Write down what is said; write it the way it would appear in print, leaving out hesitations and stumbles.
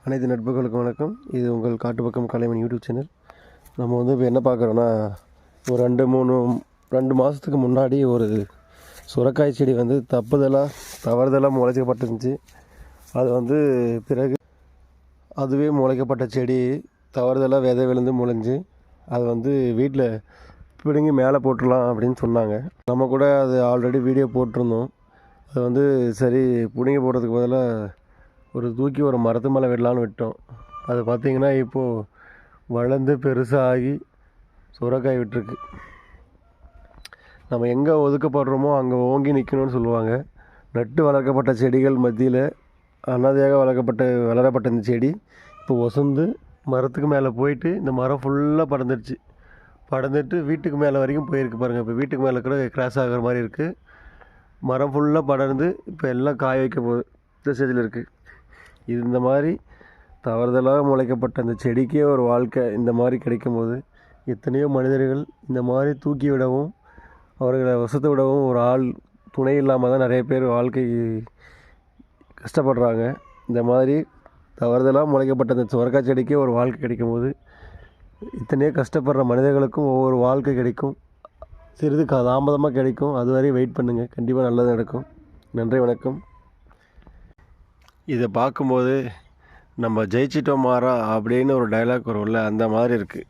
அனைத்து நட்புகளுக்கும் வணக்கம். இது உங்கள் காட்டுப்பக்கம் கலைமணி யூடியூப் சேனல். நம்ம இப்போ என்ன பார்க்குறோன்னா, ஒரு 2 மாதத்துக்கு முன்னாடி ஒரு சுரைக்காய் செடி தவறுதலாக முளைக்கப்பட்டிருந்துச்சு. அது பிறகு அதுவே முளைக்கப்பட்ட செடி தவறுதலாக விதை விழுந்து முளைஞ்சி அது வீட்டில் பிடுங்கி மேலே போட்டுடலாம் அப்படின்னு சொன்னாங்க. நம்ம கூட அது ஆல்ரெடி வீடியோ போட்டிருந்தோம். அது சரி பிடுங்கி போடுறதுக்கு பதிலாக தூக்கி ஒரு மரத்து மேலே விடலான்னு விட்டோம். அது பார்த்திங்கன்னா இப்போது வளர்ந்து பெருசாகி சுரைக்காய் விட்டுருக்கு. நம்ம எங்கே ஒதுக்கப்படுறோமோ அங்கே ஓங்கி நிற்கணும்னு சொல்லுவாங்க. நட்டு வளர்க்கப்பட்ட செடிகள் மத்தியில் அனாதையாக வளரப்பட்ட இந்த செடி இப்போ ஒசந்து மரத்துக்கு மேலே போயிட்டு இந்த மரம் ஃபுல்லாக படர்ந்துட்டு வீட்டுக்கு மேலே வரைக்கும் போயிருக்கு பாருங்கள். இப்போ வீட்டுக்கு மேலே கூட கிராஸ் ஆகிற மாதிரி இருக்குது. மரம் ஃபுல்லாக படர்ந்து இப்போ எல்லாம் காய வைக்க போகுது. இந்த ஸ்டேஜில் இருக்குது. இந்த மாதிரி தவறுதலாக முளைக்கப்பட்ட அந்த செடிக்கே ஒரு வாழ்க்கை இந்த மாதிரி கிடைக்கும்போது, எத்தனையோ மனிதர்கள் இந்த மாதிரி தூக்கி விடவும் அவர்களை வசத்து விடவும் ஒரு ஆள் துணை இல்லாமல் தான் நிறைய பேர் வாழ்க்கை கஷ்டப்படுறாங்க. இந்த மாதிரி தவறுதலாக முளைக்கப்பட்ட அந்த சுரைக்காய் செடிக்கே ஒரு வாழ்க்கை கிடைக்கும்போது, இத்தனையோ கஷ்டப்படுற மனிதர்களுக்கும் ஒவ்வொரு வாழ்க்கை கிடைக்கும். சிறிது தாமதமாக கிடைக்கும். அதுவரை வெயிட் பண்ணுங்கள். கண்டிப்பாக நல்லது நடக்கும். நன்றி, வணக்கம். இதை பார்க்கும்போது நம்ம ஜெயிச்சிட்டோம் மாறா அப்படின்னு ஒரு டைலாக் வரும்ல, அந்த மாதிரி இருக்குது.